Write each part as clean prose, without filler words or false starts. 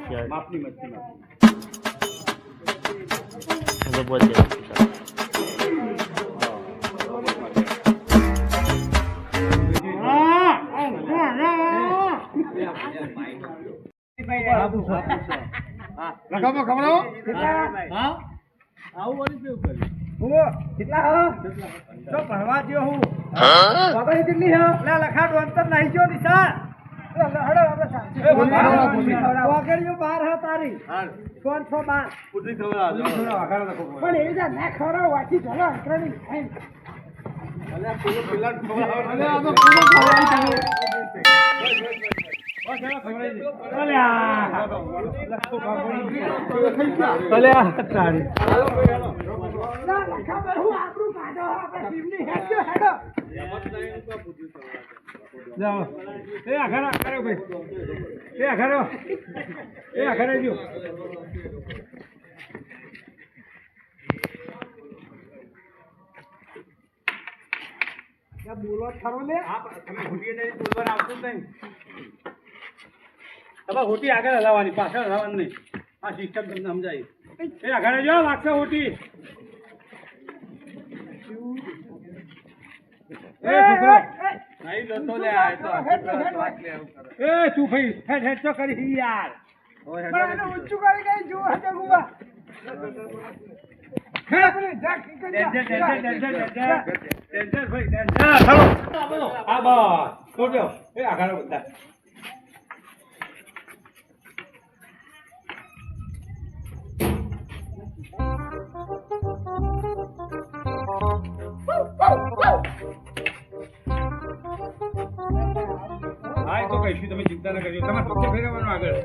માપની મચ્છી બોલ દે લગાવો ખબર હા આવું વળી કેવું કર્યું હું કેટલા હા તો ભણવા ગયો હું બાબા કેટલી હા લા લખાડો અંતર નહીં ગયો નિશા હડો આપણે બાર હા તારી 512 પૂરી ખબર આ પણ એવી જા ના ખવરાવ વાંચી ચાલો અંતરની ખાઈ અલે પૂરો પેલા ખવરાવ અલે આ તો પૂરો ખવરાવ બોલો ખરો લે તમે બોલવા આવતું નહીં તમારે હોટી આગળ હલાવવાની પાછળ હલાવવાની નહીં આ સિસ્ટમ તમને સમજાય એ આગળ જો લાગશે હોટી એ છોકરો નહીં લતો લે આ તો એ તું ભાઈ હેડ હેડ તો કરી યાર મને ઊંચું કરી ગઈ જો હજે ગુવા આ બસ છોડો એ આગળ બધા હા એ તો કહીશું તમે ચિંતા ના કરજો તમારે પક્ષે ફેરવવાનું આગળ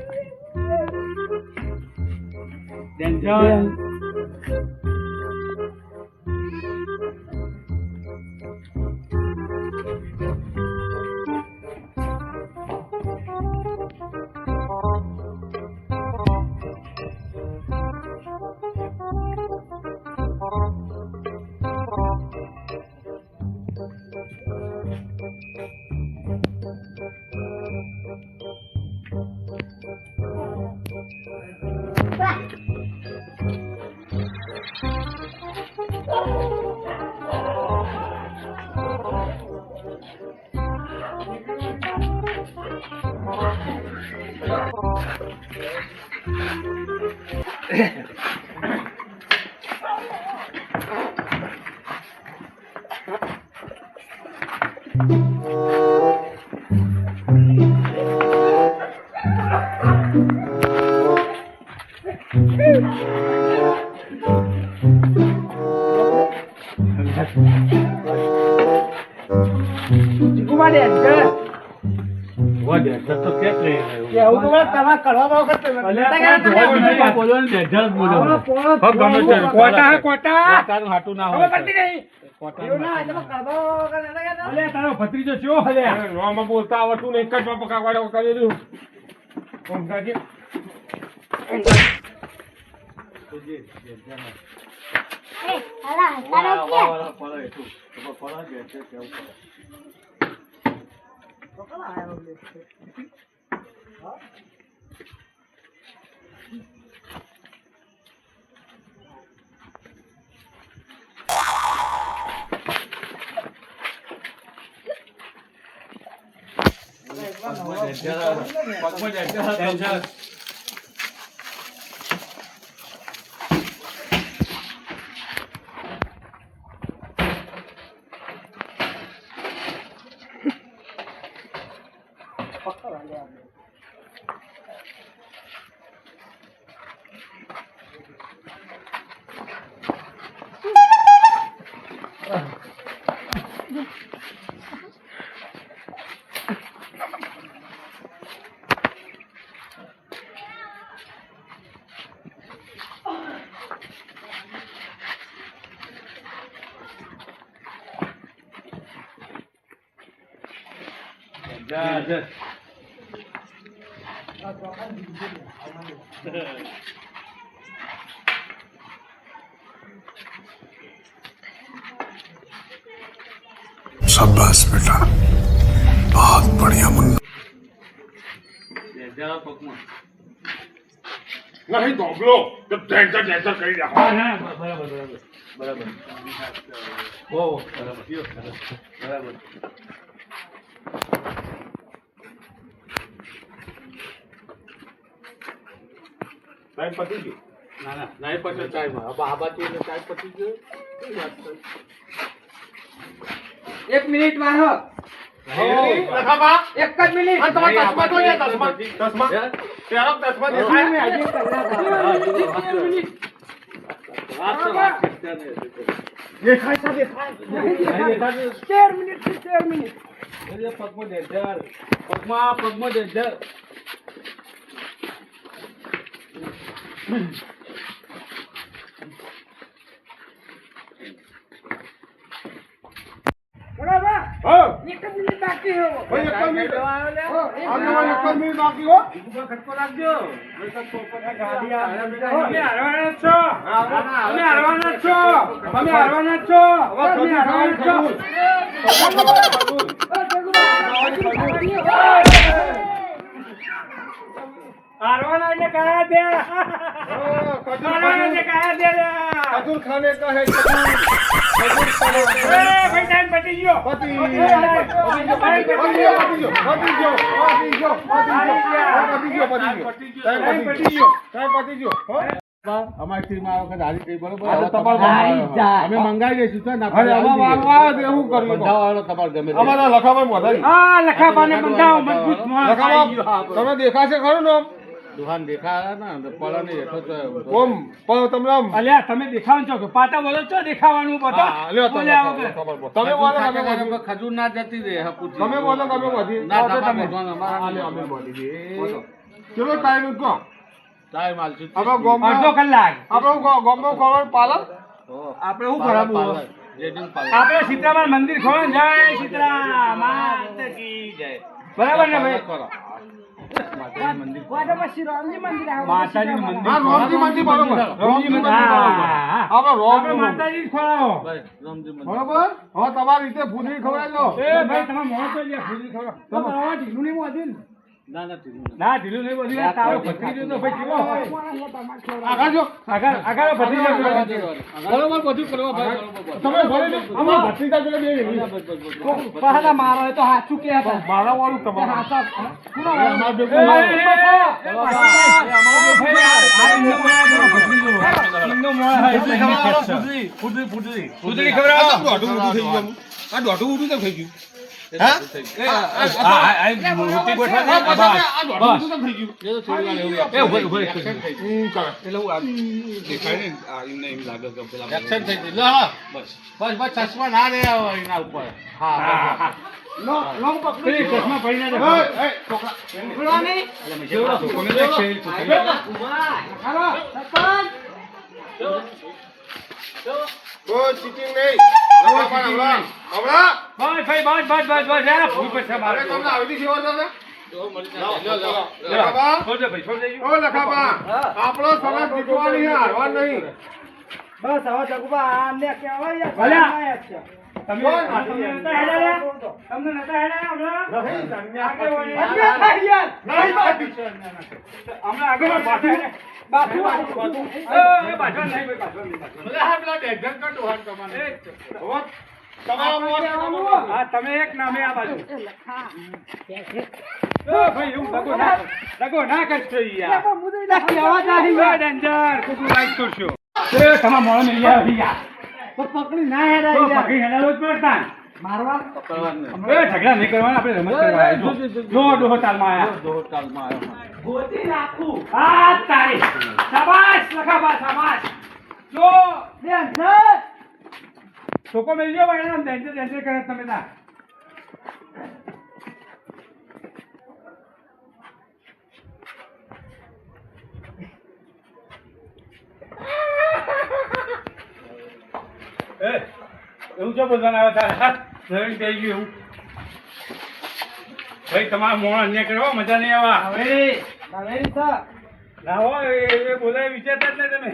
ભત્રીજો છો બોલતા આવડતું એક જ પકાવાડો કરેલું शाबाश बेटा, बहुत बढ़िया मुन्ना। નહીં ઢોકલો તો ટેન્શન કરી નાખો. હા, ના, બરાબર. ઓ, બરાબર. ટાઈમ પતી ગયો. ના, એ પછી ચાયમાં. હવે આ બાજુ એટલે ચાય પતી ગયો. કઈ વાત કરી? 1 મિનિટ વાહ. લખાબા, એક જ મિનિટ. આ તમારા ચશ્મા તો લે, ચશ્મા. પહેરો ચશ્મા દેખાય? દેખાય છે, દેખાય. 13 મિનિટ. પગમાં ડેન્જર. પગમાં ડેન્જર. હો, એક જ મિનિટ બાકી હો. ભાઈ, એક જ મિનિટ. આ તમારે એક જ મિનિટ બાકી હો. ખટકો લાગજો. અમે હારવાના છો. અમે હારવાના છો. હારવાના એટલે કયા દે. હારવાના એટલે કયા દે. ખજૂર ખાને કા હે ભાઈ ટાઈમ પતી ગયો. અમારી ટીમ આ વખત હારી ગઈ, બરોબર? હા, તો તમારે અમે મંગાવી દઈશું તો ના હવે શું કરવું તમારે ગમે અમારા લખાભાઈ મોધારી હા, લખાબાને બંધાવો મજબૂત માણસ આવી ગયો. લખાભા તમે દેખાશે ખરું ને દુકાન દેખાયા ને પડા નહીં હેઠો તો ઓમ પણ તમને આમ અલ્યા તમે દેખાવાનું છો કે પાટા બોલો છો દેખાવાનું બધો હા, લ્યો તમે બોલ્યા વગર. ખબર પડે. તમે બોલો તમે બોલો. ખજૂર ના જતી રહે હપુચી. તમે બોલો તમે બધી ના બોલો તમે તમે. અમારા હા, લ્યો, અમે બોલી દઈએ. ચલો ટાઈમ કહો ટાઈમ આલશું. આપણો ગોમનો અડધો કલાક આપણો ગોમનો ખબર પાલન આપણે શું કરાવવું હવે? જેડીન પાલન. આપણે સીતારામ મંદિર ખોલો જય સીતારામ માતા કી જય. બરાબર ને ભાઈ? કરો. માતાજી મંદિર હા રોમજી મંદિર બરોબર રોમજી મંદિર બરોબર હા. આપણે આપણે રોમ માતાજી જ ખોલાવો. ભાઈ રામજી મંદિર. બરોબર હવે તમારી રીતે ફૂદરી ખવડાવજો એ ભાઈ તમે મોં તો લ્યા, ખુદી ખવડાવો. તમે આવા ઢીલું નહીં બોધી ને? ના ના ટીમ ના ઢીલું નહીં બોધી ને. તારો ભત્રીજો તો ભાઈ કેવો હોય? આગળ જો આગળ ભત્રીજો કેવો? બરોબર બધું કરવા ભાઈ બરોબર. તમે ભલે ને અમારા ભત્રીજા જોડે બે રહી. પહાડા મારો એ તો હાચું કે હતા. મારા વાળું તમારું અમાર ભેગું ફૂદરી ખવડાવો. આ દોઢું ઊંધું કેમ થઈ ગયું મૂર્તિ ગોઠવા દે. બસ. આ દોઢું ઊંધું કેમ થઈ ગયું એ તો થોડી વાર એવું એ ઉભો ઉભો. ચાલે. એટલે હું આમ દેખાય ને આ એમને એમ લાગે કે પેલા એક્શન થઈ ગઈ. લો હા બસ બસ ચશ્મા ના રે એના ઉપર. હા હા પેલી ચશ્મા પડીને દે. એ છોકરા કોને દેખ છે? કોઈ ચીટિંગ નહીં હમણાં હમણાં બસ ભાઈ બસ બસ બસ બસ યાર ભૂલ પડશે મારે. અરે તમને આવી સેવા તમે છોડજો ભાઈ છોડ દેજો. ઓ લખાબા આપણો સમાજ જીતવાની છે હારવા નહીં બસ હવે જગુબા આમને કહેવાય યાર. તમે તમને નતા હેડાયા? તમને નતા હેડાયા હમણાં? નહીં બાકી. હમણાં આગળ બાથું. બાથું. એ બાથું નહીં ભાઈ, બાથું નહીં. હા તમે એક નામે આ બાજુ. ભાઈ એવું દગો ના કરશો યાર. અવાજ આવી ગયો ડેન્જર. કુકુ લાઈટ કરશો. એ તમારા મોળો નહીં યાર યાર. તો પકડી ના હેડા યાર. પકડી હેડાલો જ પડતા. મારવા. એ ઝઘડા નહીં કરવાના, આપણે રમત કરવા આવ્યા. જો ડોહો તાલમાં આયા. દોઢ કાલમાં આવ્યો. ગોતી નાખું. આ તારી. શાબાશ લખાબા શાબાશ. જો ડેન્જર. છોકો મેલજો ભાઈ આમ ડેન્જર ડેન્જર કરે તમે ના. એવું જો બોલવાના આવે તારે થઈ ગયું એવું. ભાઈ તમારા મોણ અન્ય કરવા મજા નહીં આવા. લાવો એ બોલાય વિચારતા જ નહીં તમે.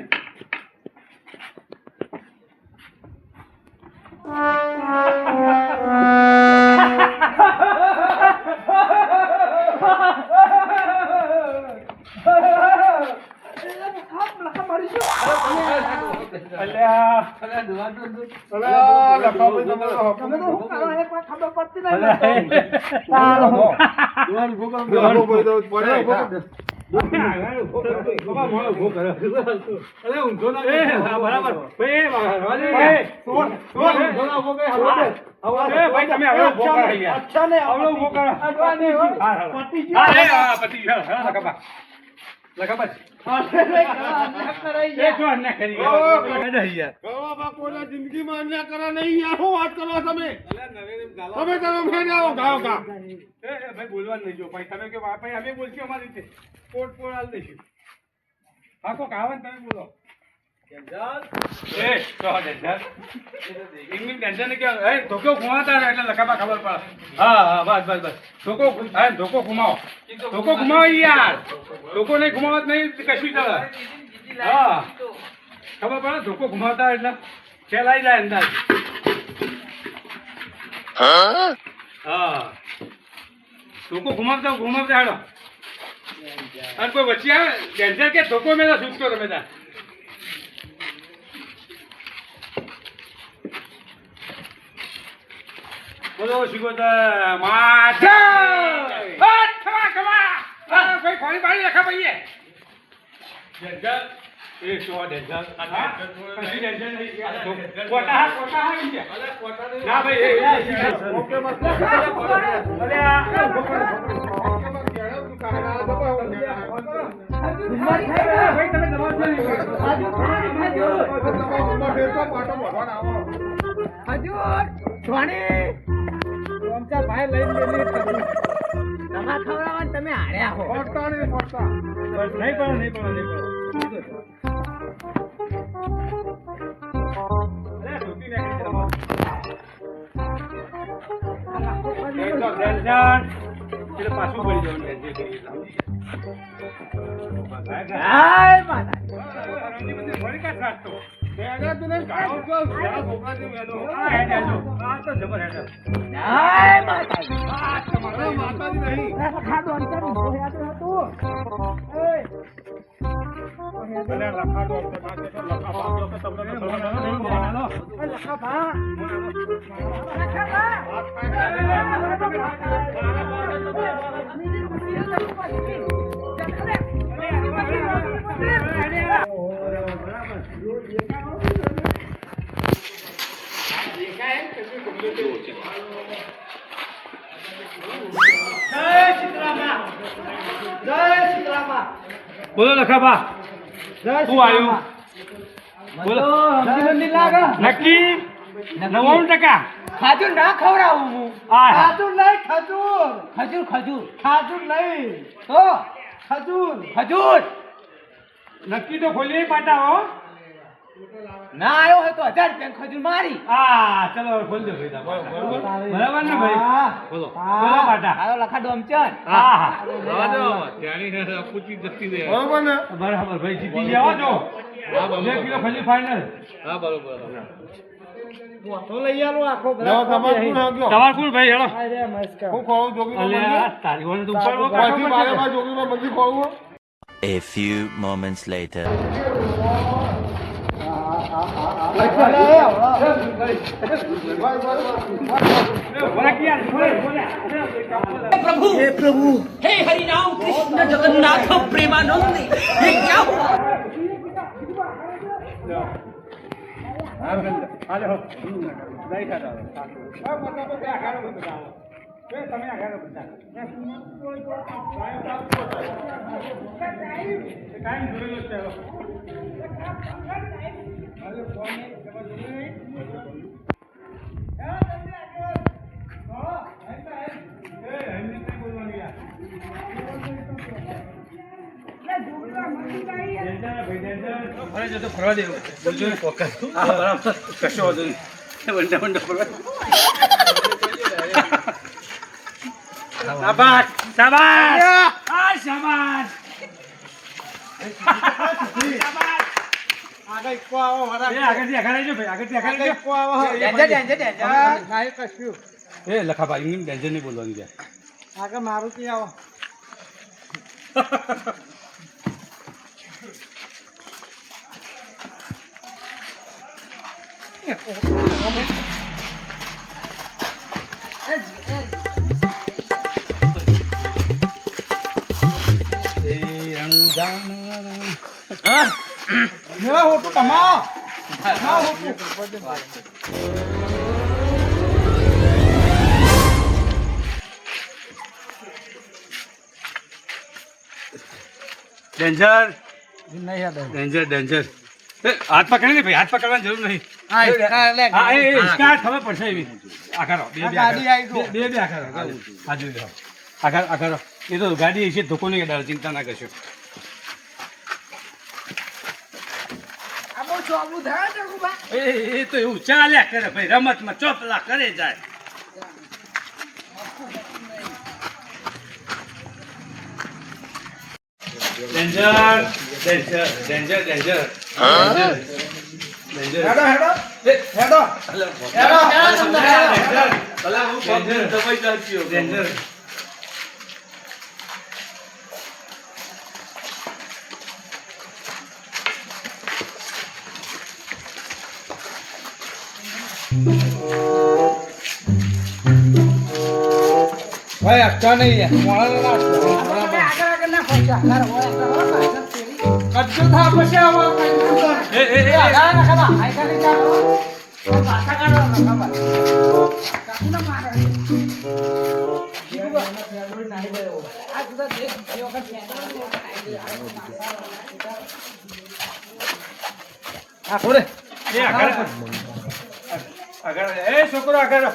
અલ્યા અલ્યા દુવા દો અલ્યા લખાભાઈ તમે તો શું કરો એને કોઈ ખબર પડતી નહીં તારો દુવાનું ભૂકંપ લખાભાઈ તો પડે અરે ઊંધો ના બરાબર ભાઈ તમે હવે ઉભો કરો અચ્છા ને હવે ઉભો કરો પતિ ગયો પતિ ગયો લખાબા જિંદગીમાં અન્યાય કરે નહીં યાર શું વાત કરો તમે ભાઈ બોલવા નહીં જો ભાઈ તમે કે ભાઈ અમે બોલશું અમારી રીતે કોટ હાલ દઈશું હા કોક આવે ને તમે બોલો ધોકો ઘુમાતા એટલે લખાબા ખબર પડે હા બસ ધોકો ઘુમાવો યાર ધોકો નહીં ઘુમાવત નહીં કશું ચાલે હા ખબર પડે ધોકો ઘુમાવતા એટલે ફેલાઈ જાય અંદાજ હા ધોકો ઘુમાવતા હેડો અને કોઈ વચ્ચે આવે ડેન્જર કે ધોકો મેં છૂટતો તમે ત્યાં બોલો શિકોતર માતા કોઈ પાણી પાણી લખા ભાઈએ ડેન્જર એ શું ડેન્જર કશી ડેન્જર નહીં કોટા ના ભાઈ ઓકે મત તમે હાર્યા હો નહીં પાછું પડી બોલો લખાબા શું આવ્યું બોલો નક્કી 99% ખાજુર ના ખવડાવું હું ખાજુર નહીં ખજૂર ખાજુર નહીં તો ખજૂર નક્કી તો ખોલી પાટા હો ના આવ્યો હોય તો 1000 રૂપિયા ખજૂર મારી હા ચલો ખોલ દો બરાબર ને ભાઈ બોલો બોલો પાટા આયો લખા ડોમચન હા પૂછી જતી રહે બરાબર ભાઈ જીતી ગયા છો 2 કિલો ખલી ફાઇનલ હા બરોબર તો લઈ આલો આખો તમાર કોણ ભાઈ હેડો હું ખોવું જોગી અલ્યા તારી હોને તો ઉપર જોગી મંજી ખોવું A few moments later. प्रभु हे प्रभु हे हरि राम कृष्ण जगन्नाथ प्रेमानंद ये क्या हुआ ફરવા દેવું બોલજો ને પોકા હા બરાબર કશો વાંધો નહીં બંડા બંડા ફરવા શાબાશ શાબાશ આ શાબાશ આગળ કો આવો વરા આગળથી આગળ ભાઈ આગળથી કો આવો ડેન્જર કશું એ લખા ભાઈ ઇંગ્લિશ ડેન્જર નહીં બોલવાનું છે આગળ મારુતિ આવો મેળા હોટું કમાઓ ડેન્જર ડેન્જર હાથ પકડી ને ભાઈ, હાથ પકડવાની જરૂર નહીં. હા, સ્ટાર્ટ ખબર પડશે એવી. આખા રહો, બે આખા રહો. હા, જોઈ લો. આખા રહો. એ તો ગાડી છે, ધોકો નહીં અડાડે, ચિંતા ના કરશો. એ તો એવું ચાલ્યા કરે ભાઈ, રમતમાં ચોપલા કરે જાય. ડેન્જર ડેન્જર ડેન્જર ડેન્જર હેડો હેડો ડેન્જર ભાઈ અટકા નહીં મોડા કચ્છો થા પછી એ છોકરો આગળ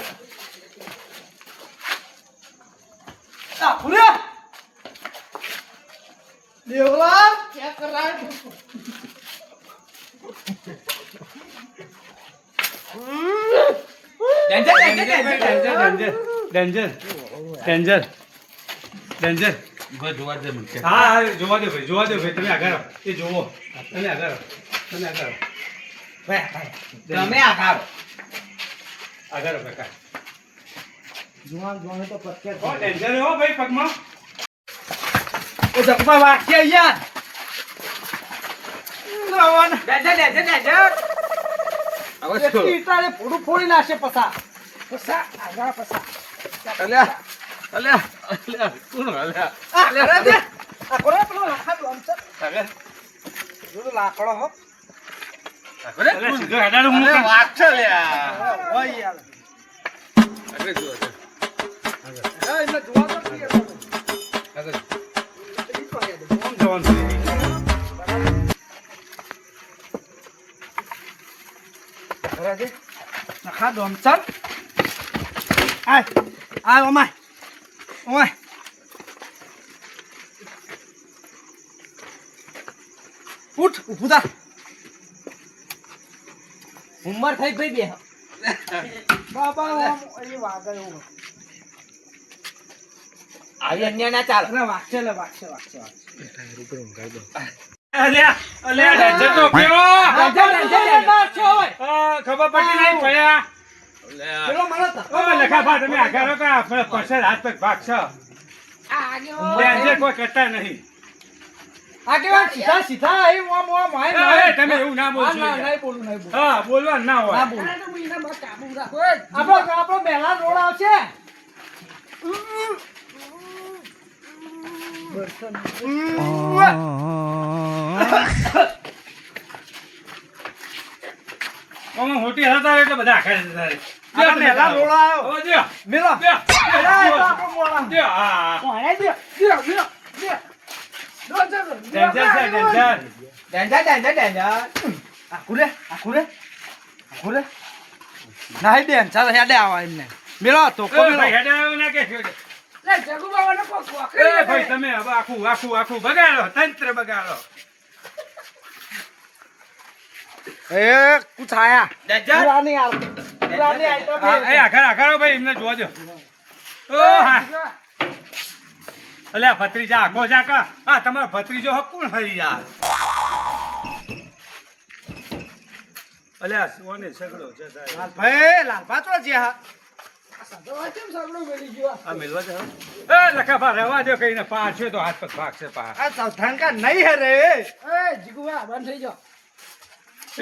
દેવલા ડેન્જર જોવા દે મને. હા જોવા દે ભાઈ તમે આગળ આવો. એ જોવો તમે આગળ આવો. તમે આકાર આગળ આવો કાકા. જુવાન તો પ્રત્યેક ડેન્જર હો ભાઈ પગમાં. એ જગમાં વાક્ય યાર પૂરું ફોડી નાખશે પસા આગળ પસા લાકડો હો સીધો હેડાડો હું વાત છે યાર ઉઠ ઉભું થા ઉંમર થઈ ગઈ બે બાબા એ વાગે એવું આવી અન્ય ના ચાલ વાગશે ડેન્જર તો કેવો ખબર પડતી નહીં પડ્યા. પેલો મારો લખાભા તમે આગળ રહો કે આપણે પાછળ હાથ પગ ભાગશો. ડેન્જર કોઈ કરતા નહીં. આગેવાન સીધા એ મોમ તમે એવું ના બોલશો. નહીં બોલું હા બોલવાનું ના હોય. આપણો મહેલા રોડ આવશે મોટી હતા એટલે બધા આખા જતા રહે. મહેલા રોડ આવ્યો હવે દ્યો. મેલો દ્યો. આપણો મોળા દ્યો. હા. ડેન્જર આખુરે નહીં બેન ચાલ હેડે આવા એમને મેળો તો ભાઈ હેડે આવ્યો ના કે ભાઈ તમે હવે આખું બગાડો, તંત્ર બગાડો. એ કુછ આયા પુરાની આખા ભાઈ એમને જોવા દો. ઓ હા અલ્યા ભત્રીજા આખો જાકા. હા તમારો ભત્રીજો હક કોણ હરી યાર. અલ્યા સોને સગડો છે સાહેબ. ભાઈ લાલભા તો જે હા આ મેલવા દે. એ લખાભા રહેવા દો કઈને પાછો તો હાથ પગ ભાગશે પા. આ સાવધાન કા નહીં હે રે એ જીગુવા બંધ થઈ જાઓ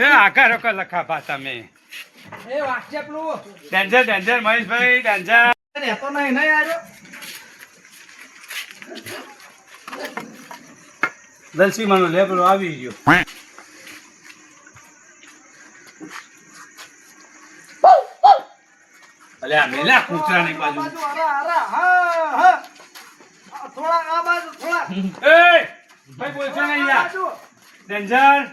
એ આગળ રોકો લખાભા તમે. એ વાસ્ય પેલું ડેન્જર ડેન્જર મહેશભાઈ ડેન્જર રહેતો નહીં નહીં આવ્યો દલસી માનો લે પેલો આવી ગયો અલે આ મેલા કૂતરાની બાજુ થોડા આ બાજુ થોડા એ ભાઈ બોલશો નહીં યાર ડેન્જર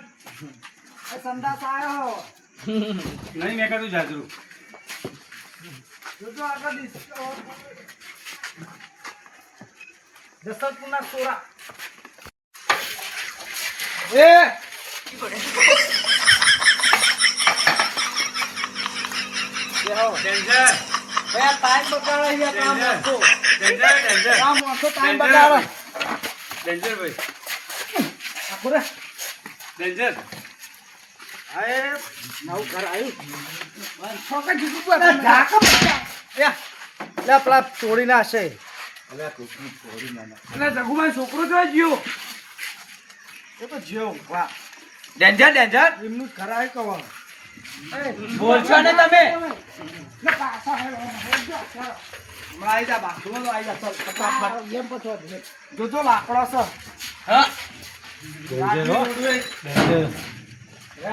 સંદાસ આવ્યો નહીં મેં કીધું જાજરું જોજો આગળ જસદપુરના સોરા એ ડેન્જર ભયા ટાઈમ બગાડે છે કામ કરતો ડેન્જર ડેન્જર કામ કરતો ટાઈમ બગાડે ડેન્જર ભાઈ આખો રે ડેન્જર આએ નવું ઘર આવ્યું છોકરા જીતું પર ઢાકા બચ્ચા લે પેલા ચોરી ના હશે અને જગુમાન છોકરો તો ગયો એ તો જીવ વાહ ડેન્જર ડેન્જર એમનું ઘર આવે કવા બોલશો ને તમે આઈ જા બાથરૂમ આઈ જા ચલ ફટાફટ એમ પછો જોજો લાકડો છે હા લે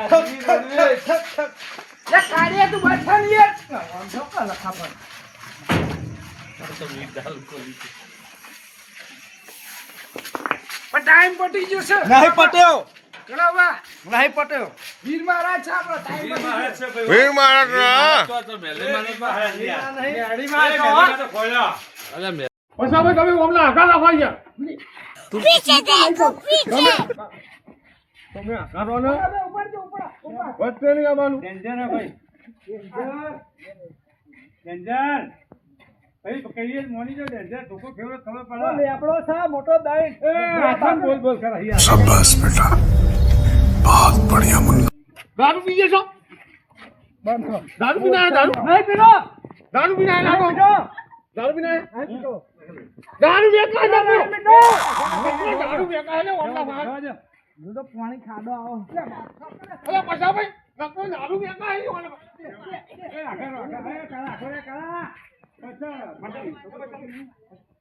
કાઢીએ તું બેઠા ને યાર વાંધો કા લખા પર પણ ટાઈમ પટી ગયો છે નહીં પટ્યો કલાવા નહીં પટ્યો વીર મહારાજ છે આપણો ટાઈમ પટી ગયો વીર મહારાજ ના તો મેલે મારે મહારાજ નહીં અરે તો ખોલ્યો પછી હવે તમે હમણાં આગળ રાખવા ગયા पीछे देखो पीछे તમે આગળ રહો ને ઉપર જો ઉપર વચ્ચે નહીં આવવાનું ડેન્જર હે ભાઈ ડેન્જર ભાઈ કહીએ મોની જો ડેન્જર ધોકો ફેવરો ખબર પડે લેપડો છે મોટો દાઈ એ આસામ બોલ બોલ કર યાર शाबाश बेटा बहुत बढ़िया मुन्ना દારૂ પીજે છો દારૂ પીને આયા દારૂ નહીં પીનો દારૂ પીને આયા લાગો દારૂ પીને આયા? નહીં પીનો દારૂ વેચવા જતો પીનો દારૂ વેચવા ને ઓલા ભાઈ તો પાણી ખાડો આવો અરે પછા ભાઈ નકો દારૂ વેચવા આવી ઓલા એ આગળ આગળ એ કરા કરે કરા પછા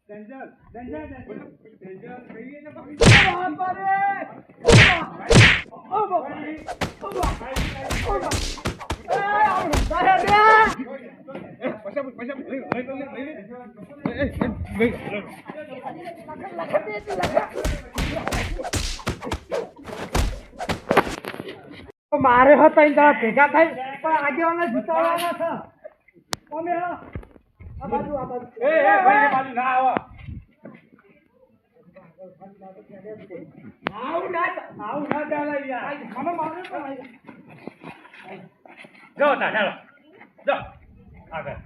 ડેન્જર ડેન્જર ડેન્જર કહીએ ને મારે હતા ભેગા થાય પણ આગેવાના જીતાડવાના છે અમે આ બાજુ એ ભાઈ એ બાજુ ના આવો આવું ના ચાલે યાર મને મારે પણ જો તા ચાલો જો આગળ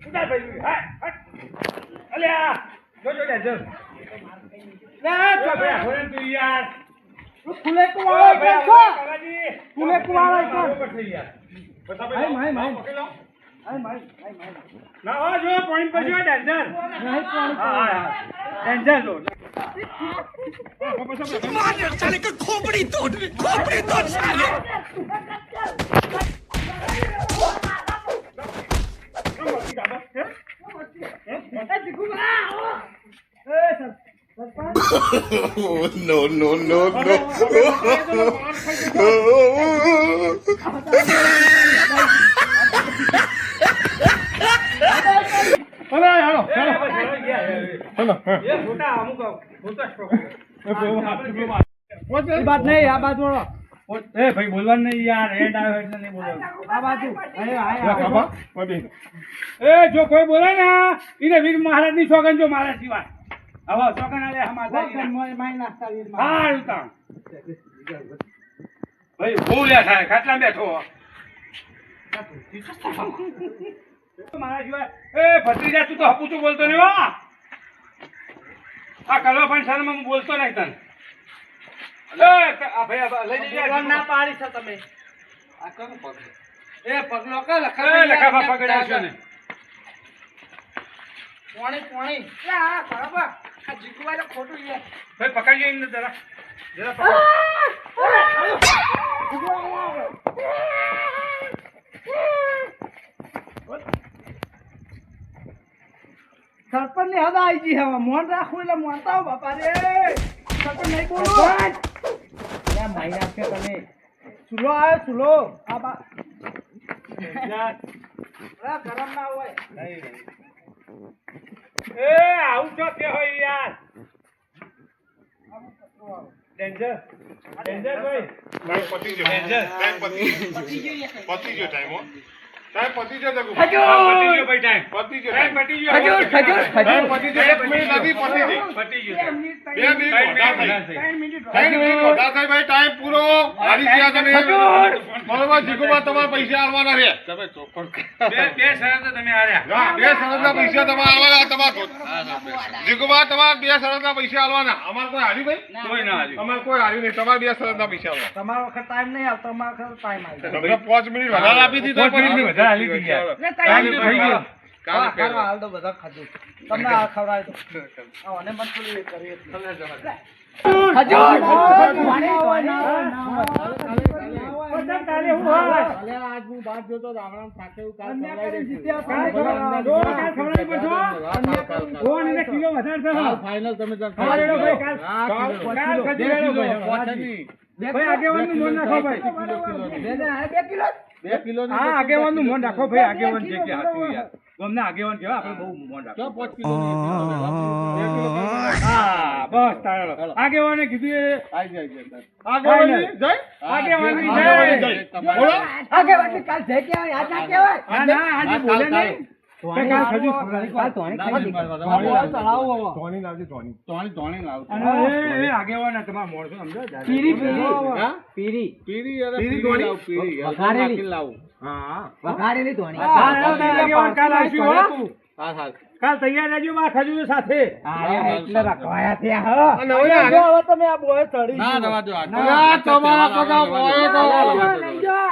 ઉડાય ભાઈ હા અલ્યા જોજો ડેન્જર લે તો ભાઈ હોરે તું યાર ફૂલે કુવાળો કે છો કાકાજી ફૂલે કુવાળો કે બરોબર થઈ યાર પછી ભાઈ હાય આય માય ના હો જો પોઈન્ટ પર જો ડેન્જર નહીં પણ હા હા ડેન્જર જો no no no અરે હાલો ચાલો એ મોટા અમુક મોટા સ્ટ્રોક એ બાત નહીં આ બાજુ વાળો એ ભાઈ બોલવાનું નહીં યાર હેડ આવ્યો એટલે નહીં બોલવાનું આ બાજુ અરે યા હાય કાપા પડી એ જો કોઈ બોલે ને એને વીર મહારાજ ની સોગન જો મારા સિવાય હવે સોગન આલે હમાતા માય નાસ્તા વીર હા ઉતા ભાઈ બોલ્યા થાય ખાટલા બેઠો મારા સિવાય એ ભત્રીજા તું તો હપુચું બોલતો નહીં હો આ કલવા પણ શર્મા હું બોલતો નહીં તને આ ભાઈ લઈ જઈએ ના પાડી છે તમે આ કરું પગ એ પગલો કા લખાબા પકડ્યા છે ને પોણી એ આ બરાબર આ જીકવાય ખોટું છે ભાઈ પકડીએ એને જરા જરા પકડ હદ આવી ગઈ હવે મોન રાખવું એટલે મોનતા હો બાપા રે સકન નહીં બોલો લે માઈ નાખે તમે ચૂલો આવ્યો ચૂલો આ બા ગરમ ના હોય એ આવું છો કે હોય યાર ડેન્જર ભાઈ ટાઈમ પતી ગયો ટાઈમ પતી ગયો ટાઈમ હો ટાઈમ પતી ગયો જગુ પતી ગયો ભાઈ ટાઈમ પતી ગયો ટાઈમ પતી ગયો ટાઈમ પતી ગયો 1 મિનિટ નથી પતી ગઈ પતી ગયો 2 મિનિટ વધારે થાય ભાઈ ટાઈમ પૂરો હારી ગયા તમે બરોબર જીગુબા તમારા પૈસા આલવાના છે તમે ચોપડ બે શરતો તમે હાર્યા હા 2 શરતના પૈસા તમારે આલવાના તમારા જીગુબા તમારા 2 શરતના પૈસા આલવાના અમાર કોઈ હાર્યું ભાઈ કોઈ ના હાર્યું અમાર કોઈ હાર્યું નહીં તમારા 2 શરતના પૈસા આલવાના તમારો વખત ટાઈમ નહીં આવતો અમારો વખત ટાઈમ આવી તમે 5 મિનિટ વધારે આપી દીધા વધારે હાલી દીધી ટાઈમ તો થઈ ગયો હાલ તો બધા ખાધું તમને આ ખવડાવી દો અને મનસુલી કરીએ આગેવાન નું મન રાખો ભાઈ આગેવાન છે કે હાચું યાર ગમને આગેવાન કેવા આપણે બહુ મન રાખો 5 કિલો હા બસ તાળો આગેવાને કીધું આગેવાની જય આગેવાની જય બોલો આગેવાની કાલ જઈ કેવાય યાદ ના કેવાય ના આજે બોલે નહીં કાલ ખજૂર એ આગેવાન તમારા મોણસો સમજો કાલ તૈયાર રહેજો માં ખજૂર સાથે એટલે રખવાયા થયા અને હવે હવે તમે આ બોય ચડી તમારા પગા બોય તો તમારો